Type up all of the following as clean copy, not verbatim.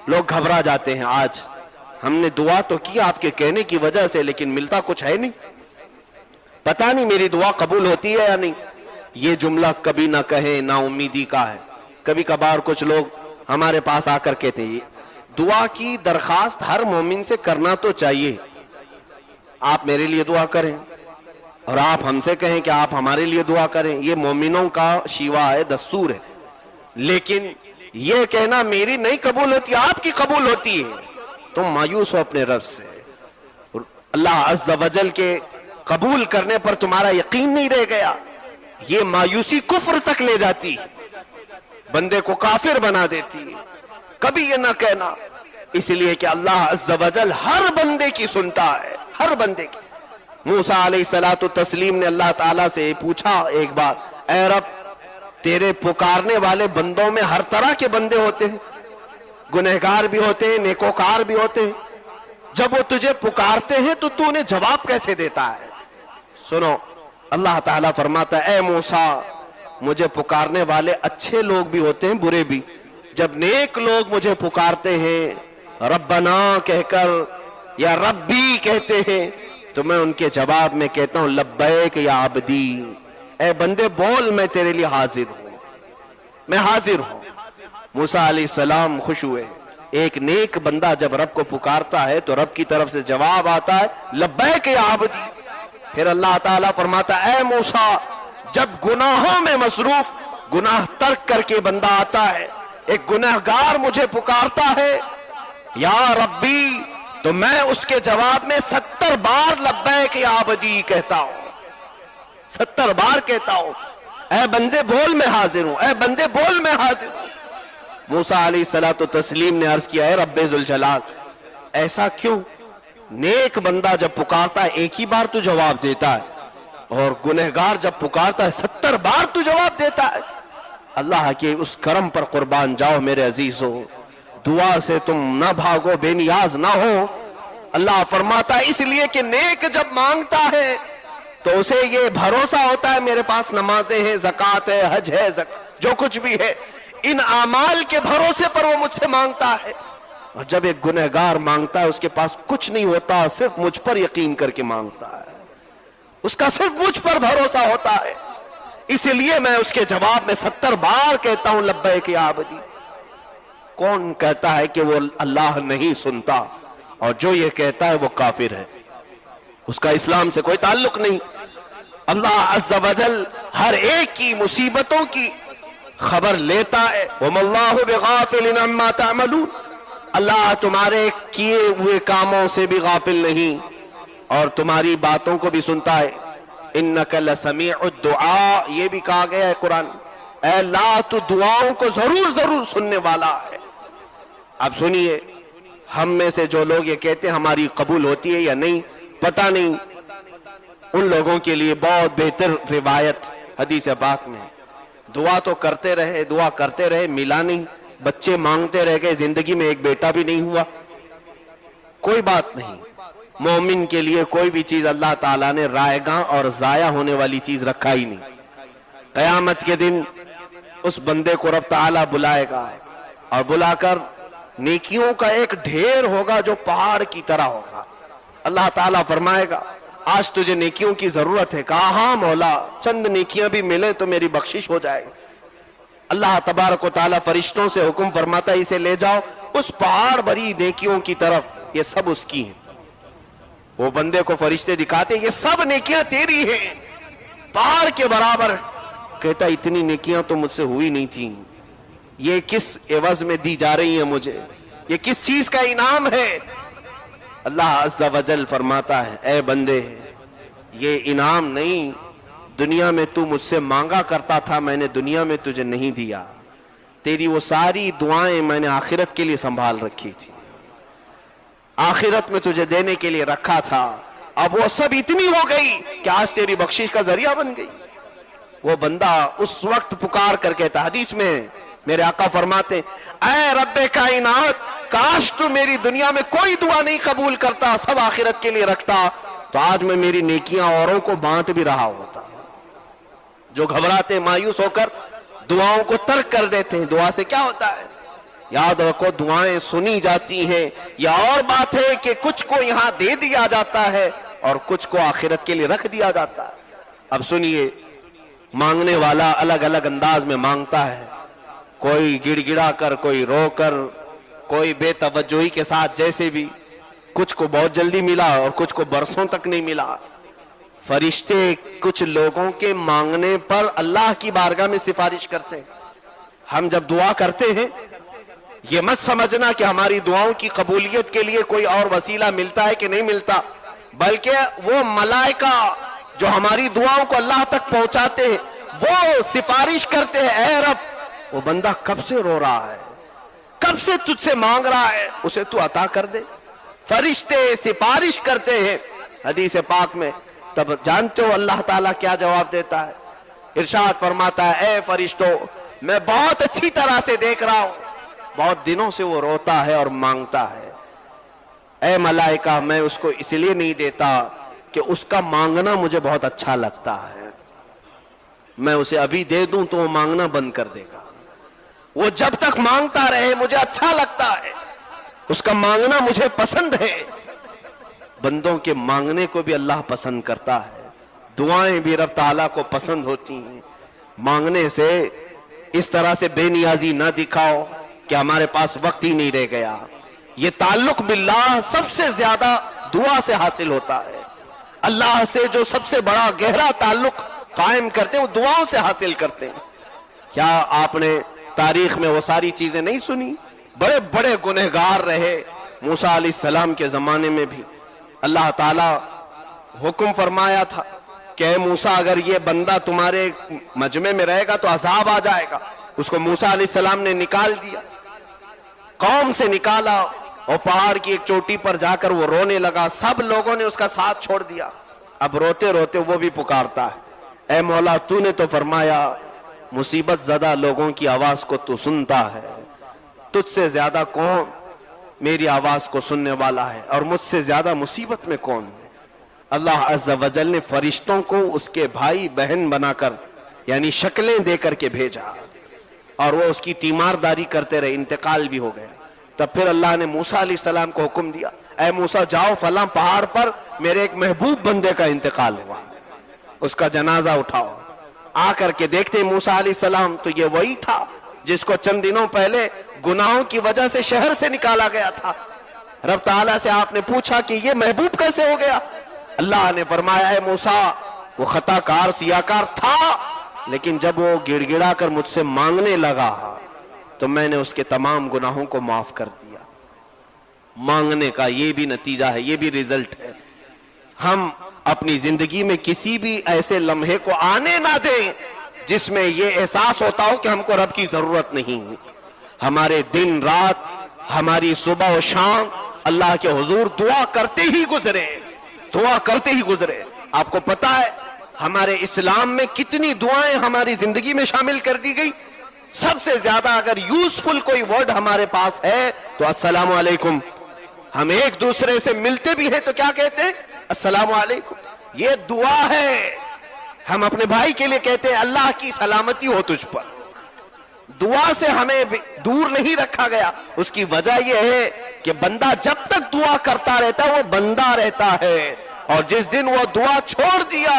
لوگ گھبرا جاتے ہیں. آج ہم نے دعا تو کی آپ کے کہنے کی وجہ سے, لیکن ملتا کچھ ہے نہیں, پتہ نہیں میری دعا قبول ہوتی ہے یا نہیں. یہ جملہ کبھی نہ کہیں, نا امیدی کا ہے. کبھی کبھار کچھ لوگ ہمارے پاس آ کر کہتے ہیں دعا کی درخواست ہر مومن سے کرنا تو چاہیے, آپ میرے لیے دعا کریں اور آپ ہم سے کہیں کہ آپ ہمارے لیے دعا کریں, یہ مومنوں کا شیوا ہے, دستور ہے. لیکن یہ کہنا میری نہیں قبول ہوتی آپ کی قبول ہوتی ہے, تم مایوس ہو اپنے رب سے. اللہ عز و جل کے قبول کرنے پر تمہارا یقین نہیں رہ گیا, یہ مایوسی کفر تک لے جاتی, بندے کو کافر بنا دیتی. کبھی یہ نہ کہنا, اس لیے کہ اللہ عز و جل ہر بندے کی سنتا ہے, ہر بندے کی. موسیٰ علیہ السلام نے اللہ تعالیٰ سے پوچھا ایک بار, اے رب تیرے پکارنے والے بندوں میں ہر طرح کے بندے ہوتے ہیں, گنہگار بھی ہوتے ہیں, نیکوکار بھی ہوتے ہیں, جب وہ تجھے پکارتے ہیں تو تو انہیں جواب کیسے دیتا ہے؟ سنو, اللہ تعالیٰ فرماتا ہے اے موسیٰ مجھے پکارنے والے اچھے لوگ بھی ہوتے ہیں, برے بھی. جب نیک لوگ مجھے پکارتے ہیں ربنا کہہ کر یا ربی کہتے ہیں تو میں ان کے جواب میں کہتا ہوں لبیک یا عبدی, اے بندے بول میں تیرے لیے حاضر ہوں, میں حاضر ہوں. موسیٰ علیہ السلام خوش ہوئے, ایک نیک بندہ جب رب کو پکارتا ہے تو رب کی طرف سے جواب آتا ہے لبیک یا عبدی. پھر اللہ تعالیٰ فرماتا ہے اے موسیٰ جب گناہوں میں مصروف, گناہ ترک کر کے بندہ آتا ہے, ایک گنہگار مجھے پکارتا ہے یا ربی, تو میں اس کے جواب میں 70 بار لبیک یا عبدی کہتا ہوں, 70 بار کہتا ہوں اے بندے بول میں حاضر ہوں, اے بندے بول میں حاضر ہوں. موسیٰ علیہ السلام نے عرض کیا اے رب ذوالجلال ایسا کیوں؟ نیک بندہ جب پکارتا ہے ایک ہی بار تو جواب دیتا ہے, اور گنہگار جب پکارتا ہے 70 بار تو جواب دیتا ہے. اللہ کے اس کرم پر قربان جاؤ میرے عزیزو, دعا سے تم نہ بھاگو, بے نیاز نہ ہو. اللہ فرماتا ہے اس لیے کہ نیک جب مانگتا ہے تو اسے یہ بھروسہ ہوتا ہے میرے پاس نمازیں ہیں, زکوٰۃ ہے, حج ہے, جو کچھ بھی ہے, ان اعمال کے بھروسے پر وہ مجھ سے مانگتا ہے. اور جب ایک گنہگار مانگتا ہے اس کے پاس کچھ نہیں ہوتا, صرف مجھ پر یقین کر کے مانگتا ہے, اس کا صرف مجھ پر بھروسہ ہوتا ہے, اس لیے میں اس کے جواب میں 70 بار کہتا ہوں لبیک یا عبدی. کون کہتا ہے کہ وہ اللہ نہیں سنتا, اور جو یہ کہتا ہے وہ کافر ہے, اس کا اسلام سے کوئی تعلق نہیں. اللہ عز و جل ہر ایک کی مصیبتوں کی خبر لیتا ہے. وَمَا اللَّهُ بِغَافِلٍ عَمَّا تَعْمَلُونَ, اللہ تمہارے کیے ہوئے کاموں سے بھی غافل نہیں اور تمہاری باتوں کو بھی سنتا ہے. اِنَّكَ لَسَمِيعُ الدُّعَاء, یہ بھی کہا گیا ہے قرآن, اے اللہ تو دعاؤں کو ضرور سننے والا ہے. اب سنیے, ہم میں سے جو لوگ یہ کہتے ہیں ہماری قبول ہوتی ہے یا نہیں پتہ نہیں, ان لوگوں کے لیے بہت بہتر روایت حدیث پاک میں, دعا تو کرتے رہے, ملا نہیں, بچے مانگتے رہ گئے, زندگی میں ایک بیٹا بھی نہیں ہوا, کوئی بات نہیں. مومن کے لیے کوئی بھی چیز اللہ تعالیٰ نے رائے گاں اور ضائع ہونے والی چیز رکھا ہی نہیں. قیامت کے دن اس بندے کو رب تعالیٰ بلائے گا, اور بلا کر نیکیوں کا ایک ڈھیر ہوگا جو پہاڑ کی طرح ہوگا. اللہ تعالیٰ فرمائے گا آج تجھے نیکیوں کی ضرورت ہے؟ کہا ہاں مولا, چند نیکیاں بھی ملے تو میری بخشش ہو جائے. اللہ تبارک و تعالیٰ فرشتوں سے حکم فرماتا ہے اسے لے جاؤ اس پہاڑ بھری نیکیوں کی طرف, یہ سب اس کی ہیں. وہ بندے کو فرشتے دکھاتے یہ سب نیکیاں تیری ہیں, پہاڑ کے برابر. کہتا اتنی نیکیاں تو مجھ سے ہوئی نہیں تھیں, یہ کس عوض میں دی جا رہی ہیں مجھے, یہ کس چیز کا انعام ہے؟ اللہ عز و جل فرماتا ہے اے بندے یہ انعام نہیں, دنیا میں تو مجھ سے مانگا کرتا تھا, میں نے دنیا میں تجھے نہیں دیا, تیری وہ ساری دعائیں میں نے آخرت کے لیے سنبھال رکھی تھی, آخرت میں تجھے دینے کے لیے رکھا تھا, اب وہ سب اتنی ہو گئی کہ آج تیری بخشش کا ذریعہ بن گئی. وہ بندہ اس وقت پکار کر کہتا, حدیث میں میرے آقا فرماتے اے رب کائنات کاش تو میری دنیا میں کوئی دعا نہیں قبول کرتا, سب آخرت کے لیے رکھتا, تو آج میں میری نیکیاں اوروں کو بانٹ بھی رہا ہوتا. جو گھبراتے مایوس ہو کر دعاؤں کو ترک کر دیتے ہیں, دعا سے کیا ہوتا ہے؟ یاد رکھو دعائیں سنی جاتی ہیں. یہ اور بات ہے کہ کچھ کو یہاں دے دیا جاتا ہے اور کچھ کو آخرت کے لیے رکھ دیا جاتا ہے. اب سنیے, مانگنے والا الگ الگ انداز میں مانگتا ہے, کوئی گڑ گڑا کر, کوئی رو کر, کوئی بے توجہی کے ساتھ, جیسے بھی. کچھ کو بہت جلدی ملا اور کچھ کو برسوں تک نہیں ملا. فرشتے کچھ لوگوں کے مانگنے پر اللہ کی بارگاہ میں سفارش کرتے ہیں. ہم جب دعا کرتے ہیں یہ مت سمجھنا کہ ہماری دعاؤں کی قبولیت کے لیے کوئی اور وسیلہ ملتا ہے کہ نہیں ملتا, بلکہ وہ ملائکہ جو ہماری دعاؤں کو اللہ تک پہنچاتے ہیں وہ سفارش کرتے ہیں, اے رب وہ بندہ کب سے رو رہا ہے, کب سے تجھ سے مانگ رہا ہے, اسے تو عطا کر دے. فرشتے سفارش کرتے ہیں حدیث پاک میں. تب جانتے ہو اللہ تعالیٰ کیا جواب دیتا ہے؟ ارشاد فرماتا ہے, اے فرشتوں میں بہت اچھی طرح سے دیکھ رہا ہوں, بہت دنوں سے وہ روتا ہے اور مانگتا ہے. اے ملائکہ میں اس کو اس لیے نہیں دیتا کہ اس کا مانگنا مجھے بہت اچھا لگتا ہے, میں اسے ابھی دے دوں تو وہ مانگنا بند کر دے گا. وہ جب تک مانگتا رہے مجھے اچھا لگتا ہے, اس کا مانگنا مجھے پسند ہے. بندوں کے مانگنے کو بھی اللہ پسند کرتا ہے, دعائیں بھی رب تعالیٰ کو پسند ہوتی ہیں. مانگنے سے اس طرح سے بے نیازی نہ دکھاؤ کہ ہمارے پاس وقت ہی نہیں رہ گیا. یہ تعلق باللہ سب سے زیادہ دعا سے حاصل ہوتا ہے. اللہ سے جو سب سے بڑا گہرا تعلق قائم کرتے ہیں وہ دعاؤں سے حاصل کرتے ہیں. کیا آپ نے تاریخ میں وہ ساری چیزیں نہیں سنی؟ بڑے بڑے گنہگار رہے موسیٰ علیہ السلام کے زمانے میں بھی. اللہ تعالیٰ حکم فرمایا تھا کہ اے موسیٰ اگر یہ بندہ تمہارے مجمع میں رہے گا تو عذاب آ جائے گا. اس کو موسیٰ علیہ السلام نے نکال دیا, قوم سے نکالا, اور پہاڑ کی ایک چوٹی پر جا کر وہ رونے لگا. سب لوگوں نے اس کا ساتھ چھوڑ دیا. اب روتے روتے وہ بھی پکارتا ہے, اے مولا تو نے تو فرمایا مصیبت زدہ لوگوں کی آواز کو تو سنتا ہے, تجھ سے زیادہ کون میری آواز کو سننے والا ہے, اور مجھ سے زیادہ مصیبت میں کون ہے. اللہ عز و جل نے فرشتوں کو اس کے بھائی بہن بنا کر یعنی شکلیں دے کر کے بھیجا, اور وہ اس کی تیمارداری کرتے رہے, انتقال بھی ہو گیا. تب پھر اللہ نے موسیٰ علیہ السلام کو حکم دیا, اے موسیٰ جاؤ فلاں پہاڑ پر میرے ایک محبوب بندے کا انتقال ہوا, اس کا جنازہ اٹھاؤ. آ کر کے دیکھتے موسیٰ علیہ السلام تو یہ وہی تھا جس کو چند دنوں پہلے گناہوں کی وجہ سے شہر سے نکالا گیا تھا. رب تعالیٰ سے آپ نے پوچھا کہ یہ محبوب کیسے ہو گیا؟ اللہ نے فرمایا, اے موسیٰ وہ خطا کار سیاکار تھا, لیکن جب وہ گڑ گڑا کر مجھ سے مانگنے لگا تو میں نے اس کے تمام گناہوں کو معاف کر دیا. مانگنے کا یہ بھی نتیجہ ہے, یہ بھی رزلٹ ہے. ہم اپنی زندگی میں کسی بھی ایسے لمحے کو آنے نہ دیں جس میں یہ احساس ہوتا ہو کہ ہم کو رب کی ضرورت نہیں. ہمارے دن رات, ہماری صبح و شام اللہ کے حضور دعا کرتے ہی گزرے, دعا کرتے ہی گزرے. آپ کو پتا ہے ہمارے اسلام میں کتنی دعائیں ہماری زندگی میں شامل کر دی گئی؟ سب سے زیادہ اگر یوزفل کوئی ورڈ ہمارے پاس ہے تو السلام علیکم. ہم ایک دوسرے سے ملتے بھی ہیں تو کیا کہتے ہیں؟ السلام علیکم. یہ دعا ہے. ہم اپنے بھائی کے لیے کہتے ہیں اللہ کی سلامتی ہو تجھ پر. دعا سے ہمیں دور نہیں رکھا گیا. اس کی وجہ یہ ہے کہ بندہ جب تک دعا کرتا رہتا ہے وہ بندہ رہتا ہے, اور جس دن وہ دعا چھوڑ دیا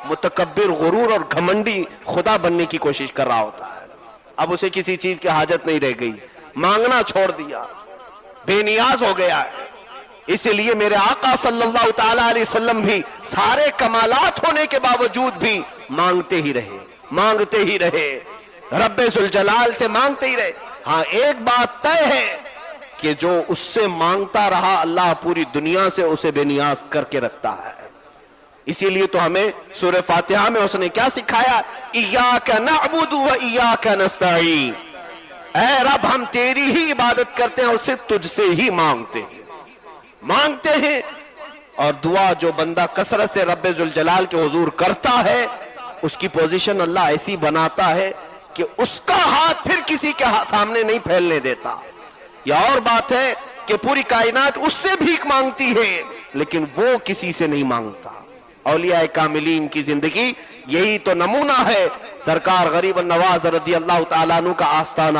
متکبر, غرور اور گھمنڈی خدا بننے کی کوشش کر رہا ہوتا ہے. اب اسے کسی چیز کی حاجت نہیں رہ گئی, مانگنا چھوڑ دیا, بے نیاز ہو گیا ہے. اسی لیے میرے آقا صلی اللہ تعالی علیہ وسلم بھی سارے کمالات ہونے کے باوجود بھی مانگتے ہی رہے, مانگتے ہی رہے, رب ذوالجلال سے مانگتے ہی رہے. ہاں ایک بات طے ہے کہ جو اس سے مانگتا رہا اللہ پوری دنیا سے اسے بے نیاز کر کے رکھتا ہے. اسی لیے تو ہمیں سورہ فاتحہ میں اس نے کیا سکھایا؟ ایاک نعبد و ایاک نستعین, اے رب ہم تیری ہی عبادت کرتے ہیں اور صرف تجھ سے ہی مانگتے ہیں, مانگتے ہیں. اور دعا جو بندہ کثرت سے رب ذوالجلال کے حضور کرتا ہے اس کی پوزیشن اللہ ایسی بناتا ہے کہ اس کا ہاتھ پھر کسی کے سامنے نہیں پھیلنے دیتا. یہ اور بات ہے کہ پوری کائنات اس سے بھیک مانگتی ہے لیکن وہ کسی سے نہیں مانگتا. اولیاء کاملین کی زندگی یہی تو نمونہ ہے. سرکار غریب النواز رضی اللہ تعالیٰ عنہ کا آستانہ